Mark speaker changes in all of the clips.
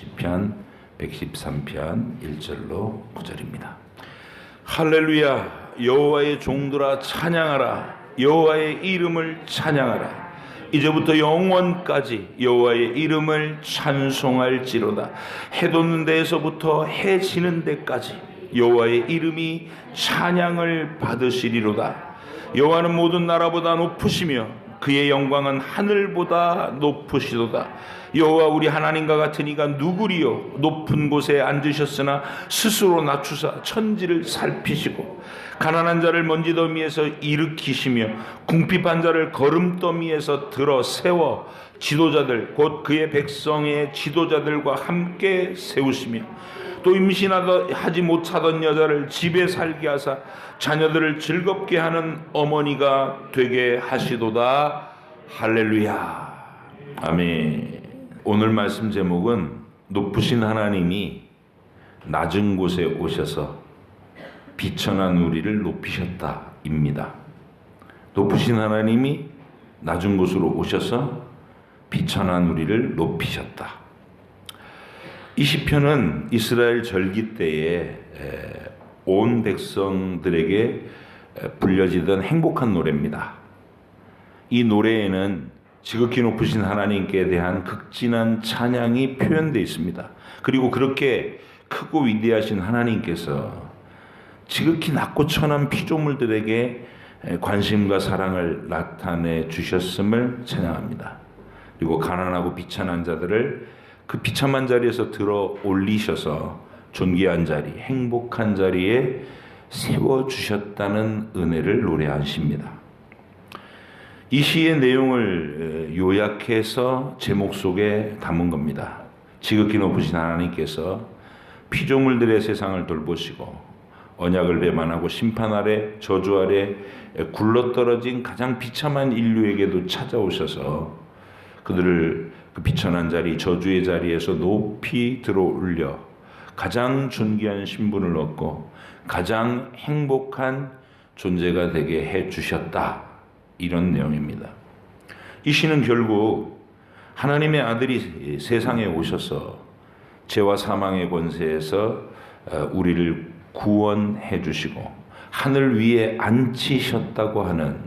Speaker 1: 시편 113편 1절로 9절입니다. 할렐루야, 여호와의 종들아 찬양하라. 여호와의 이름을 찬양하라. 이제부터 영원까지 여호와의 이름을 찬송할지로다. 해 돋는 데에서부터 해 지는 데까지 여호와의 이름이 찬양을 받으시리로다. 여호와는 모든 나라보다 높으시며 그의 영광은 하늘보다 높으시도다. 여호와 우리 하나님과 같은 이가 누구리요? 높은 곳에 앉으셨으나 스스로 낮추사 천지를 살피시고 가난한 자를 먼지더미에서 일으키시며 궁핍한 자를 거름더미에서 들어 세워 지도자들 곧 그의 백성의 지도자들과 함께 세우시며 또 임신하지 못하던 여자를 집에 살게 하사 자녀들을 즐겁게 하는 어머니가 되게 하시도다. 할렐루야. 아멘. 오늘 말씀 제목은 높으신 하나님이 낮은 곳에 오셔서 비천한 우리를 높이셨다 입니다. 높으신 하나님이 낮은 곳으로 오셔서 비천한 우리를 높이셨다. 이 시편은 이스라엘 절기 때에 온 백성들에게 불려지던 행복한 노래입니다. 이 노래에는 지극히 높으신 하나님께 대한 극진한 찬양이 표현되어 있습니다. 그리고 그렇게 크고 위대하신 하나님께서 지극히 낮고 천한 피조물들에게 관심과 사랑을 나타내 주셨음을 찬양합니다. 그리고 가난하고 비천한 자들을 그 비참한 자리에서 들어 올리셔서 존귀한 자리, 행복한 자리에 세워주셨다는 은혜를 노래하십니다. 이 시의 내용을 요약해서 제목 속에 담은 겁니다. 지극히 높으신 하나님께서 피조물들의 세상을 돌보시고 언약을 배반하고 심판 아래 저주 아래 굴러떨어진 가장 비참한 인류에게도 찾아오셔서 그들을 그 비천한 자리, 저주의 자리에서 높이 들어 올려 가장 존귀한 신분을 얻고 가장 행복한 존재가 되게 해 주셨다. 이런 내용입니다. 이 시는 결국 하나님의 아들이 세상에 오셔서 죄와 사망의 권세에서 우리를 구원해 주시고 하늘 위에 앉히셨다고 하는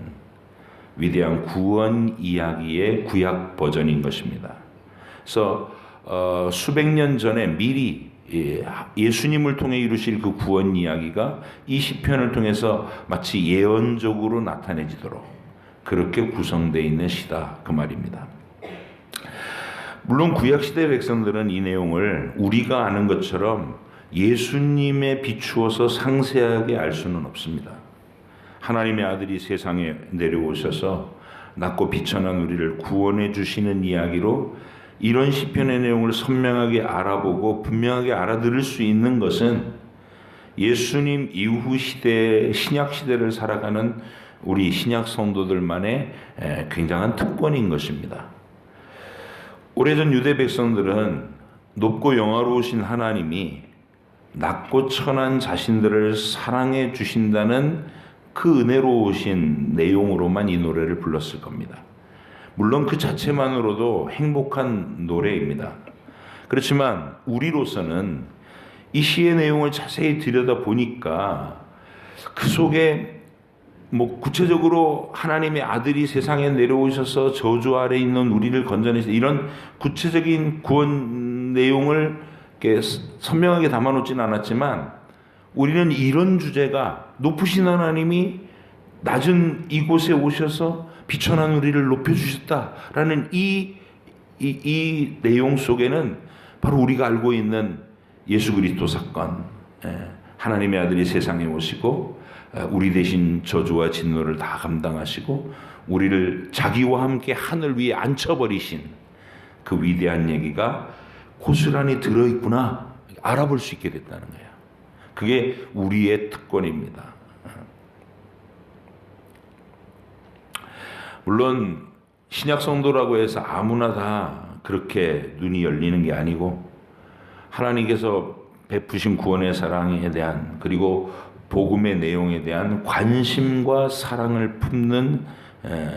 Speaker 1: 위대한 구원 이야기의 구약 버전인 것입니다. 그래서 수백 년 전에 미리 예수님을 통해 이루실 그 구원 이야기가 이 시편을 통해서 마치 예언적으로 나타내지도록 그렇게 구성되어 있는 시다 그 말입니다. 물론 구약시대 백성들은 이 내용을 우리가 아는 것처럼 예수님에 비추어서 상세하게 알 수는 없습니다. 하나님의 아들이 세상에 내려오셔서 낮고 비천한 우리를 구원해 주시는 이야기로 이런 시편의 내용을 선명하게 알아보고 분명하게 알아들을 수 있는 것은 예수님 이후 시대, 신약 시대를 살아가는 우리 신약 성도들만의 굉장한 특권인 것입니다. 오래전 유대 백성들은 높고 영화로우신 하나님이 낮고 천한 자신들을 사랑해 주신다는 그 은혜로우신 내용으로만 이 노래를 불렀을 겁니다. 물론 그 자체만으로도 행복한 노래입니다. 그렇지만 우리로서는 이 시의 내용을 자세히 들여다보니까 그 속에 구체적으로 하나님의 아들이 세상에 내려오셔서 저주 아래 있는 우리를 건져내시다 이런 구체적인 구원 내용을 이렇게 선명하게 담아놓지는 않았지만 우리는 이런 주제가 높으신 하나님이 낮은 이곳에 오셔서 비천한 우리를 높여주셨다라는 이 내용 속에는 바로 우리가 알고 있는 예수 그리스도 사건, 하나님의 아들이 세상에 오시고 우리 대신 저주와 진노를 다 감당하시고 우리를 자기와 함께 하늘 위에 앉혀버리신 그 위대한 얘기가 고스란히 들어있구나 알아볼 수 있게 됐다는 거예요. 그게 우리의 특권입니다. 물론 신약 성도라고 해서 아무나 다 그렇게 눈이 열리는 게 아니고 하나님께서 베푸신 구원의 사랑에 대한 그리고 복음의 내용에 대한 관심과 사랑을 품는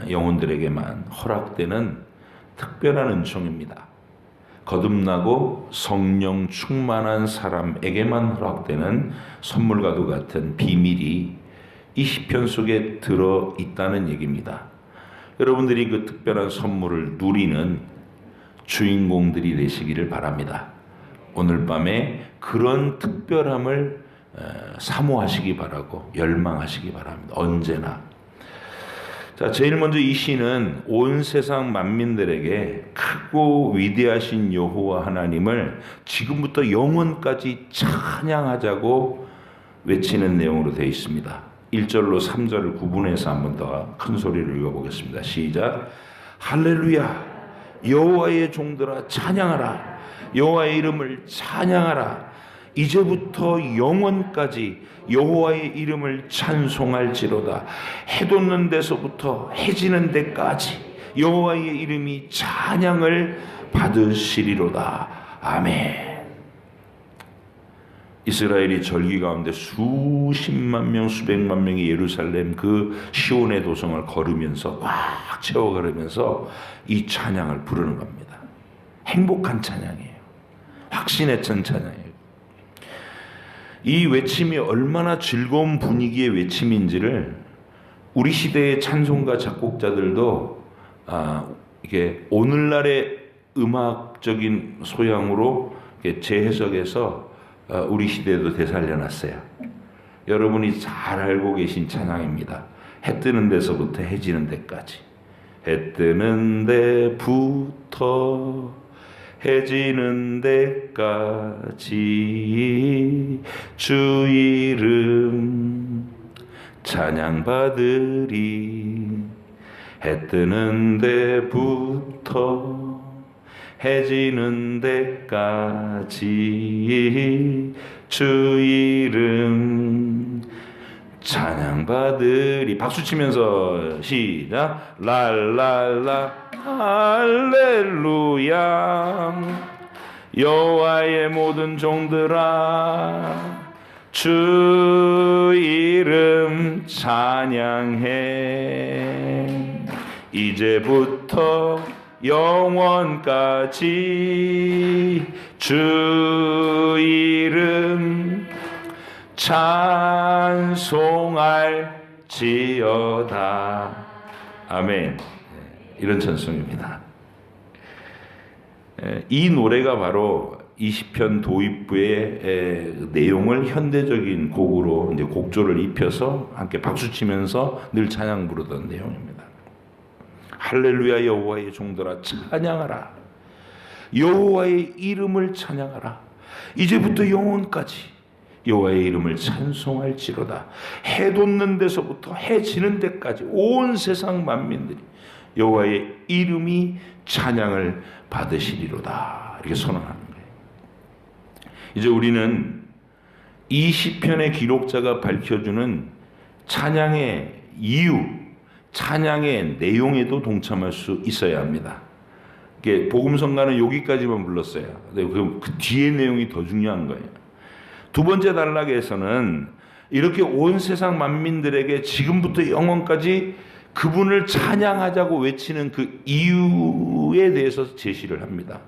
Speaker 1: 영혼들에게만 허락되는 특별한 은총입니다. 거듭나고 성령 충만한 사람에게만 허락되는 선물과도 같은 비밀이 이 시편 속에 들어 있다는 얘기입니다. 여러분들이 그 특별한 선물을 누리는 주인공들이 되시기를 바랍니다. 오늘 밤에 그런 특별함을 사모하시기 바라고 열망하시기 바랍니다. 언제나. 자, 제일 먼저 이 시는 온 세상 만민들에게 크고 위대하신 여호와 하나님을 지금부터 영원까지 찬양하자고 외치는 내용으로 되어 있습니다. 1절로 3절을 구분해서 한 번 더 큰 소리로 읽어보겠습니다. 시작. 할렐루야, 여호와의 종들아 찬양하라. 여호와의 이름을 찬양하라. 이제부터 영원까지 여호와의 이름을 찬송할지로다. 해 돋는 데서부터 해 지는 데까지 여호와의 이름이 찬양을 받으시리로다. 아멘. 이스라엘이 절기 가운데 수십만 명, 수백만 명이 예루살렘 그 시온의 도성을 걸으면서 꽉 채워 걸으면서 이 찬양을 부르는 겁니다. 행복한 찬양이에요. 확신에 찬 찬양이에요. 이 외침이 얼마나 즐거운 분위기의 외침인지를 우리 시대의 찬송가 작곡자들도 이게 오늘날의 음악적인 소양으로 재해석해서 우리 시대에도 되살려놨어요. 여러분이 잘 알고 계신 찬양입니다. 해 뜨는 데서부터 해 지는 데까지. 해 뜨는 데부터 해 지는 데까지 주 이름 찬양받으리. 해 뜨는 데부터 해 지는 데까지 주 이름 찬양받으리. 박수 치면서 시작. 랄랄라 할렐루야 여호와의 모든 종들아 주 이름 찬양해. 이제부터 영원까지 주 이름 찬송할지어다. 아멘. 이런 찬송입니다. 이 노래가 바로 이 시편 도입부의 내용을 현대적인 곡으로 이제 곡조를 입혀서 함께 박수치면서 늘 찬양 부르던 내용입니다. 할렐루야 여호와의 종들아 찬양하라. 여호와의 이름을 찬양하라. 이제부터 영원까지 여호와의 이름을 찬송할지로다. 해 돋는 데서부터 해 지는 데까지 온 세상 만민들이 여호와의 이름이 찬양을 받으시리로다. 이렇게 선언하는 거예요. 이제 우리는 이 시편의 기록자가 밝혀주는 찬양의 이유, 찬양의 내용에도 동참할 수 있어야 합니다. 복음성가는 여기까지만 불렀어요. 그 뒤의 내용이 더 중요한 거예요. 두 번째 단락에서는 이렇게 온 세상 만민들에게 지금부터 영원까지 그분을 찬양하자고 외치는 그 이유에 대해서 제시를 합니다.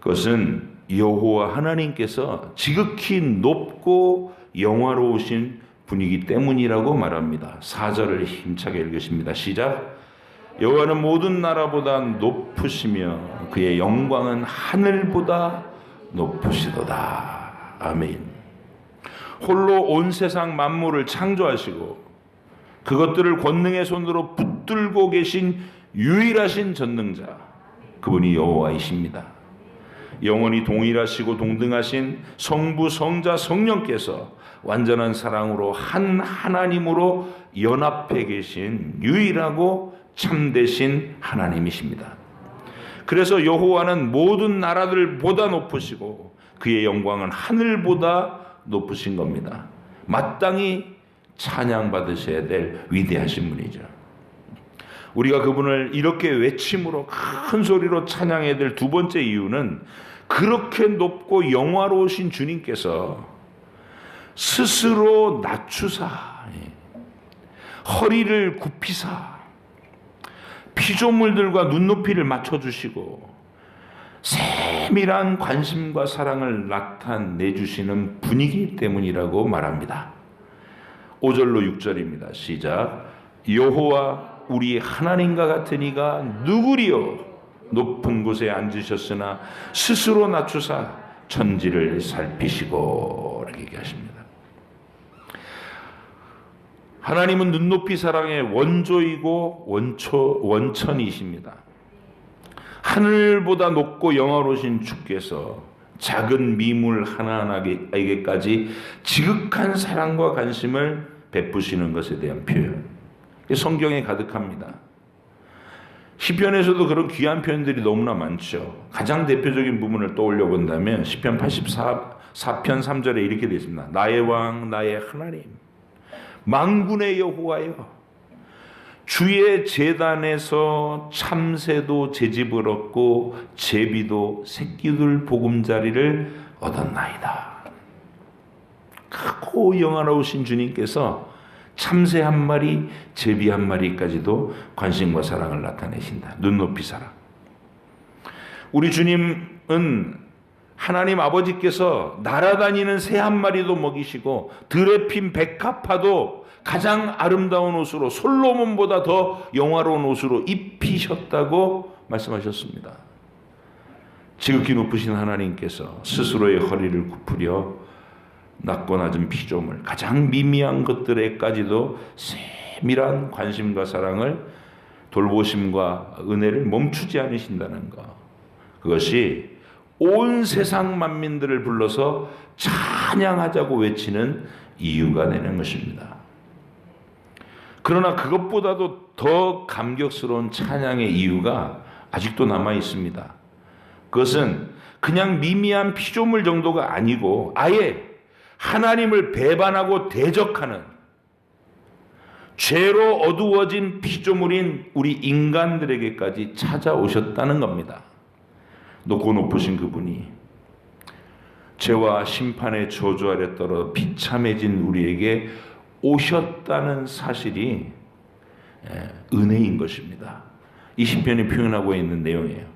Speaker 1: 그것은 여호와 하나님께서 지극히 높고 영화로우신 분이기 때문이라고 말합니다. 4절을 힘차게 읽으십니다. 시작. 여호와는 모든 나라보다 높으시며 그의 영광은 하늘보다 높으시도다. 아멘. 홀로 온 세상 만물을 창조하시고 그것들을 권능의 손으로 붙들고 계신 유일하신 전능자, 그분이 여호와이십니다. 영원히 동일하시고 동등하신 성부, 성자, 성령께서 완전한 사랑으로 한 하나님으로 연합해 계신 유일하고 참되신 하나님이십니다. 그래서 여호와는 모든 나라들보다 높으시고 그의 영광은 하늘보다 높으신 겁니다. 마땅히 찬양받으셔야 될 위대하신 분이죠. 우리가 그분을 이렇게 외침으로 큰 소리로 찬양해야 될 두 번째 이유는 그렇게 높고 영화로우신 주님께서 스스로 낮추사 허리를 굽히사 피조물들과 눈높이를 맞춰주시고 세밀한 관심과 사랑을 나타내 주시는 분이기 때문이라고 말합니다. 5절로 6절입니다. 시작. 여호와 우리 하나님과 같은 이가 누구리요? 높은 곳에 앉으셨으나 스스로 낮추사 천지를 살피시고, 이렇게 얘기하십니다. 하나님은 눈높이 사랑의 원조이고 원천이십니다. 하늘보다 높고 영화로우신 주께서 작은 미물 하나하나에게까지 지극한 사랑과 관심을 베푸시는 것에 대한 표현, 성경에 가득합니다. 시편에서도 그런 귀한 표현들이 너무나 많죠. 가장 대표적인 부분을 떠올려 본다면 시편 84편 3절에 이렇게 되어 있습니다. 나의 왕 나의 하나님 만군의 여호와여, 주의 제단에서 참새도 제집을 얻고 제비도 새끼들 보금자리를 얻었나이다. 크고 영화로우신 주님께서 참새 한 마리, 제비 한 마리까지도 관심과 사랑을 나타내신다. 눈높이 사랑. 우리 주님은 하나님 아버지께서 날아다니는 새 한 마리도 먹이시고 들에 핀 백합화도 가장 아름다운 옷으로, 솔로몬보다 더 영화로운 옷으로 입히셨다고 말씀하셨습니다. 지극히 높으신 하나님께서 스스로의 허리를 굽으려 낮고 낮은 피조물, 가장 미미한 것들에까지도 세밀한 관심과 사랑을, 돌보심과 은혜를 멈추지 않으신다는 것, 그것이 온 세상 만민들을 불러서 찬양하자고 외치는 이유가 되는 것입니다. 그러나 그것보다도 더 감격스러운 찬양의 이유가 아직도 남아 있습니다. 그것은 그냥 미미한 피조물 정도가 아니고 아예 하나님을 배반하고 대적하는 죄로 어두워진 피조물인 우리 인간들에게까지 찾아오셨다는 겁니다. 높고 높으신 그분이 죄와 심판의 저주 아래 떨어 비참해진 우리에게 오셨다는 사실이 은혜인 것입니다. 이 시편이 표현하고 있는 내용이에요.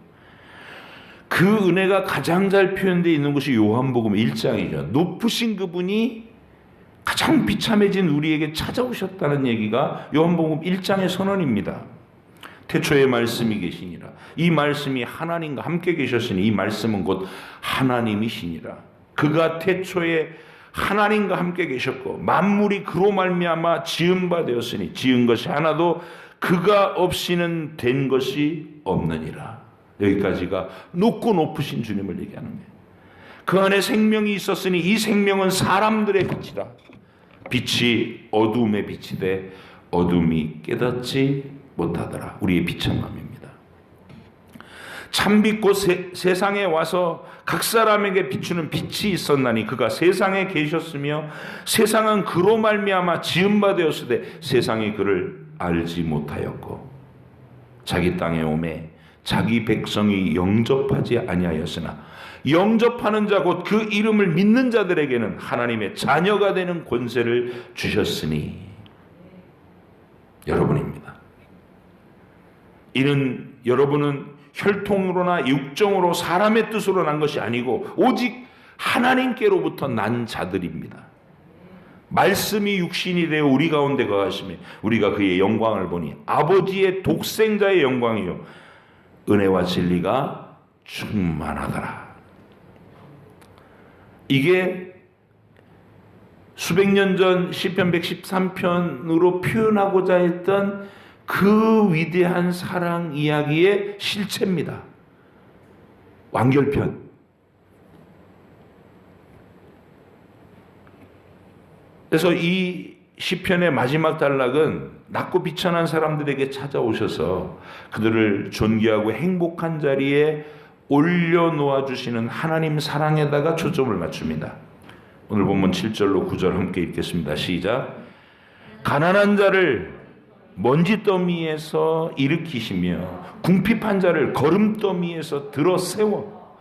Speaker 1: 그 은혜가 가장 잘 표현되어 있는 것이 요한복음 1장이죠. 높으신 그분이 가장 비참해진 우리에게 찾아오셨다는 얘기가 요한복음 1장의 선언입니다. 태초에 말씀이 계시니라. 이 말씀이 하나님과 함께 계셨으니 이 말씀은 곧 하나님이시니라. 그가 태초에 하나님과 함께 계셨고 만물이 그로 말미암아 지은 바 되었으니 지은 것이 하나도 그가 없이는 된 것이 없느니라. 여기까지가 높고 높으신 주님을 얘기하는 거예요. 그 안에 생명이 있었으니 이 생명은 사람들의 빛이라. 빛이 어둠에 빛이 돼 어둠이 깨닫지 못하더라. 우리의 비참함입니다. 참빛 곧 세상에 와서 각 사람에게 비추는 빛이 있었나니 그가 세상에 계셨으며 세상은 그로 말미암아 지은 바 되었으되 세상이 그를 알지 못하였고 자기 땅에 오매 자기 백성이 영접하지 아니하였으나 영접하는 자 곧 그 이름을 믿는 자들에게는 하나님의 자녀가 되는 권세를 주셨으니 여러분입니다. 이는 여러분은 혈통으로나 육정으로 사람의 뜻으로 난 것이 아니고 오직 하나님께로부터 난 자들입니다. 말씀이 육신이 되어 우리 가운데 거하시며 우리가 그의 영광을 보니 아버지의 독생자의 영광이요 은혜와 진리가 충만하더라. 이게 수백 년 전 시편 113편으로 표현하고자 했던 그 위대한 사랑 이야기의 실체입니다. 완결편. 그래서 이 시편의 마지막 단락은 낮고 비천한 사람들에게 찾아오셔서 그들을 존귀하고 행복한 자리에 올려놓아 주시는 하나님 사랑에다가 초점을 맞춥니다. 오늘 본문 7절로 9절 함께 읽겠습니다. 시작. 가난한 자를 먼지더미에서 일으키시며 궁핍한 자를 거름더미에서 들어 세워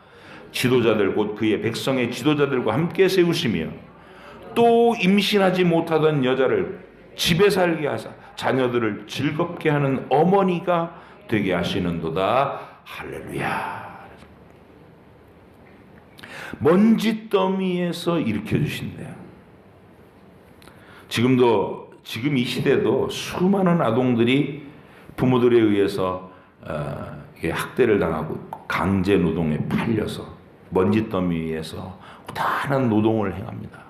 Speaker 1: 지도자들 곧 그의 백성의 지도자들과 함께 세우시며 또 임신하지 못하던 여자를 집에 살게 하사 자녀들을 즐겁게 하는 어머니가 되게 하시는도다. 할렐루야. 먼지더미에서 일으켜 주신대요. 지금 이 시대도 수많은 아동들이 부모들에 의해서 학대를 당하고 있고 강제 노동에 팔려서 먼지더미 위에서 고단한 노동을 행합니다.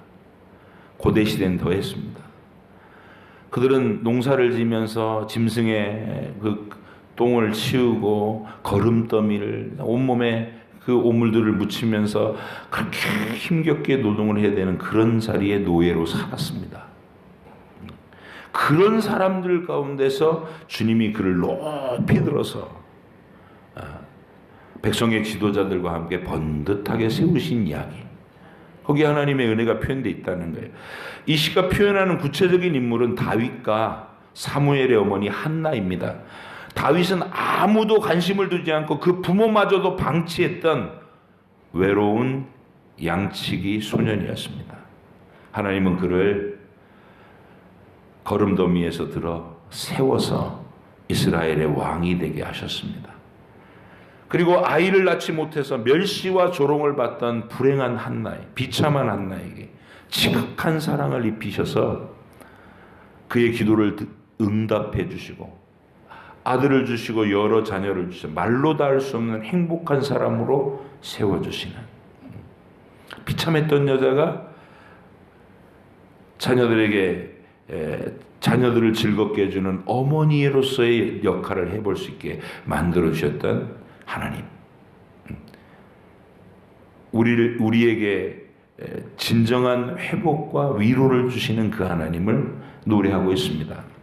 Speaker 1: 고대 시대는 더 했습니다. 그들은 농사를 지면서 짐승의 그 똥을 치우고 거름더미를 온몸에 그 오물들을 묻히면서 그렇게 힘겹게 노동을 해야 되는 그런 자리에 노예로 살았습니다. 그런 사람들 가운데서 주님이 그를 높이 들어서 백성의 지도자들과 함께 번듯하게 세우신 이야기, 거기에 하나님의 은혜가 표현되어 있다는 거예요. 이 시가 표현하는 구체적인 인물은 다윗과 사무엘의 어머니 한나입니다. 다윗은 아무도 관심을 두지 않고 그 부모마저도 방치했던 외로운 양치기 소년이었습니다. 하나님은 그를 거름더미에서 들어 세워서 이스라엘의 왕이 되게 하셨습니다. 그리고 아이를 낳지 못해서 멸시와 조롱을 받던 불행한 한나에, 비참한 한나에게 지극한 사랑을 입히셔서 그의 기도를 응답해 주시고 아들을 주시고 여러 자녀를 주셔서 말로 다 할 수 없는 행복한 사람으로 세워주시는, 비참했던 여자가 자녀들을 즐겁게 해주는 어머니로서의 역할을 해볼 수 있게 만들어 주셨던 하나님, 우리에게 진정한 회복과 위로를 주시는 그 하나님을 노래하고 있습니다.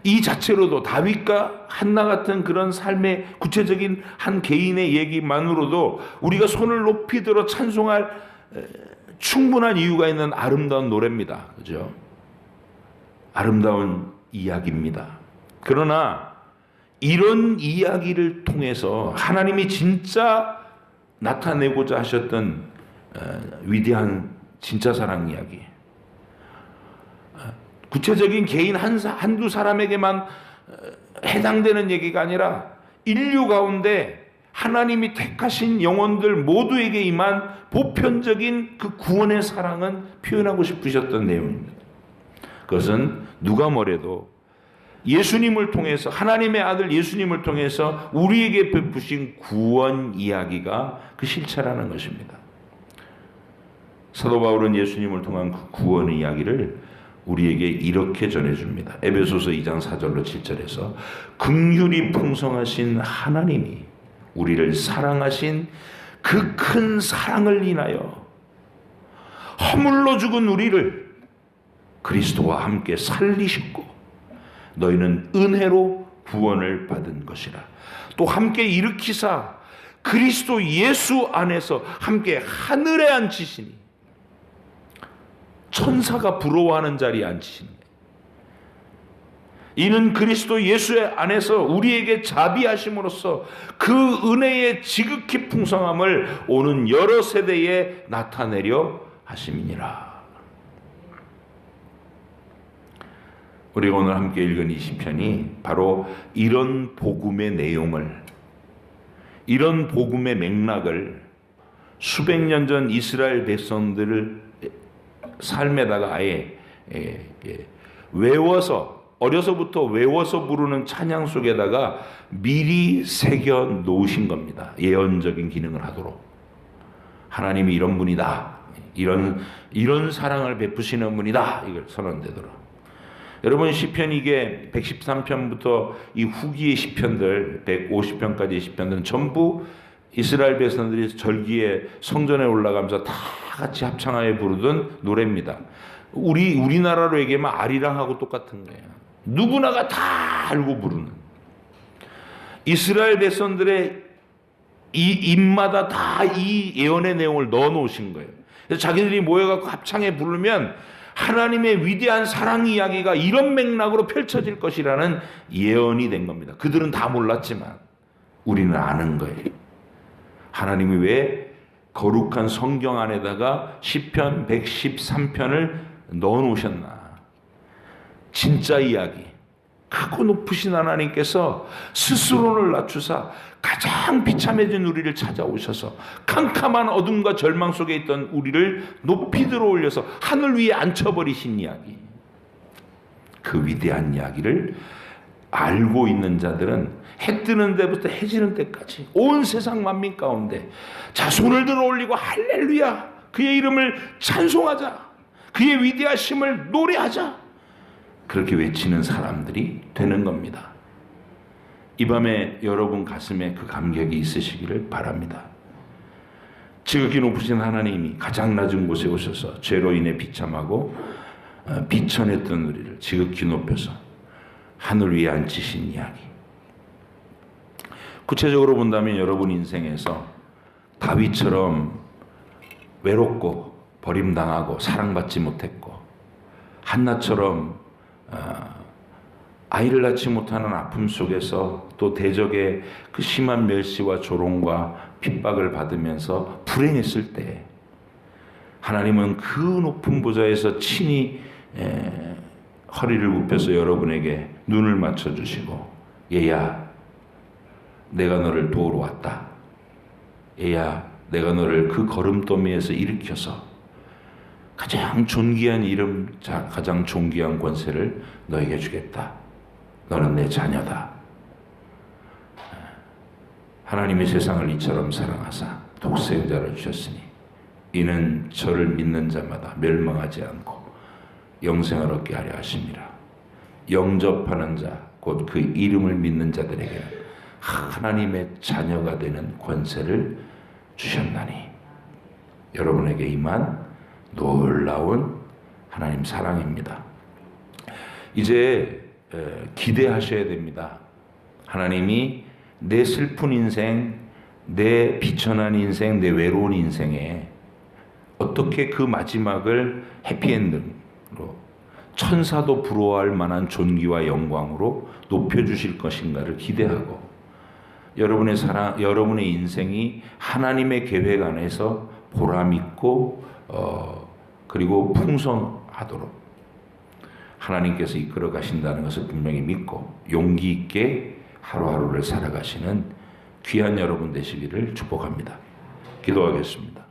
Speaker 1: 이 자체로도 다윗과 한나 같은 그런 삶의 구체적인 한 개인의 얘기만으로도 우리가 손을 높이 들어 찬송할 충분한 이유가 있는 아름다운 노래입니다. 그죠? 아름다운 이야기입니다. 그러나 이런 이야기를 통해서 하나님이 진짜 나타내고자 하셨던 위대한 진짜 사랑 이야기, 구체적인 개인 한두 사람에게만 해당되는 얘기가 아니라 인류 가운데 하나님이 택하신 영혼들 모두에게 임한 보편적인 그 구원의 사랑은 표현하고 싶으셨던 내용입니다. 그것은 누가 뭐래도 예수님을 통해서, 하나님의 아들 예수님을 통해서 우리에게 베푸신 구원 이야기가 그 실체라는 것입니다. 사도 바울은 예수님을 통한 그 구원의 이야기를 우리에게 이렇게 전해줍니다. 에베소서 2장 4절로 7절에서 긍휼이 풍성하신 하나님이 우리를 사랑하신 그 큰 사랑을 인하여 허물로 죽은 우리를 그리스도와 함께 살리셨고 너희는 은혜로 구원을 받은 것이라. 또 함께 일으키사 그리스도 예수 안에서 함께 하늘에 앉히시니, 천사가 부러워하는 자리에 앉히시니, 이는 그리스도 예수의 안에서 우리에게 자비하심으로써 그 은혜의 지극히 풍성함을 오는 여러 세대에 나타내려 하심이니라. 우리가 오늘 함께 읽은 이 시편이 바로 이런 복음의 내용을, 이런 복음의 맥락을 수백 년 전 이스라엘 백성들을 삶에다가 아예 외워서, 어려서부터 외워서 부르는 찬양 속에다가 미리 새겨 놓으신 겁니다. 예언적인 기능을 하도록. 하나님이 이런 분이다, 이런 사랑을 베푸시는 분이다, 이걸 선언되도록. 여러분, 시편 이게 113편부터 이 후기의 시편들 150편까지의 시편들은 전부 이스라엘 백성들이 절기에 성전에 올라가면서 다 같이 합창하여 부르던 노래입니다. 우리나라로 얘기하면 아리랑하고 똑같은 거예요. 누구나가 다 알고 부르는. 이스라엘 백성들의 이 입마다 다 이 예언의 내용을 넣어 놓으신 거예요. 그래서 자기들이 모여갖고 합창해 부르면 하나님의 위대한 사랑 이야기가 이런 맥락으로 펼쳐질 것이라는 예언이 된 겁니다. 그들은 다 몰랐지만 우리는 아는 거예요. 하나님이 왜 거룩한 성경 안에다가 시편 113편을 넣어 놓으셨나. 진짜 이야기, 크고 높으신 하나님께서 스스로를 낮추사 가장 비참해진 우리를 찾아오셔서 캄캄한 어둠과 절망 속에 있던 우리를 높이 들어 올려서 하늘 위에 앉혀버리신 이야기, 그 위대한 이야기를 알고 있는 자들은 해 뜨는 데부터 해 지는 때까지 온 세상 만민 가운데 자, 손을 들어 올리고 할렐루야, 그의 이름을 찬송하자, 그의 위대하심을 노래하자, 그렇게 외치는 사람들이 되는 겁니다. 이 밤에 여러분 가슴에 그 감격이 있으시기를 바랍니다. 지극히 높으신 하나님이 가장 낮은 곳에 오셔서 죄로 인해 비참하고 비천했던 우리를 지극히 높여서 하늘 위에 앉히신 이야기. 구체적으로 본다면 여러분 인생에서 다윗처럼 외롭고 버림당하고 사랑받지 못했고, 한나처럼 아이를 낳지 못하는 아픔 속에서 또 대적의 그 심한 멸시와 조롱과 핍박을 받으면서 불행했을 때 하나님은 그 높은 보좌에서 친히 허리를 굽혀서 여러분에게 눈을 맞춰주시고, 얘야, 내가 너를 도우러 왔다. 얘야, 내가 너를 그 걸음더미에서 일으켜서 가장 존귀한 이름, 가장 존귀한 권세를 너에게 주겠다. 너는 내 자녀다. 하나님이 세상을 이처럼 사랑하사 독생자를 주셨으니 이는 저를 믿는 자마다 멸망하지 않고 영생을 얻게 하려 하심이라. 영접하는 자, 곧 그 이름을 믿는 자들에게는 하나님의 자녀가 되는 권세를 주셨나니. 여러분에게 임한 놀라운 하나님 사랑입니다. 이제 기대하셔야 됩니다. 하나님이 내 슬픈 인생, 내 비천한 인생, 내 외로운 인생에 어떻게 그 마지막을 해피엔딩으로, 천사도 부러워할 만한 존귀와 영광으로 높여주실 것인가를 기대하고, 여러분의 인생이 하나님의 계획 안에서 보람있고 그리고 풍성하도록 하나님께서 이끌어 가신다는 것을 분명히 믿고 용기 있게 하루하루를 살아가시는 귀한 여러분 되시기를 축복합니다. 기도하겠습니다.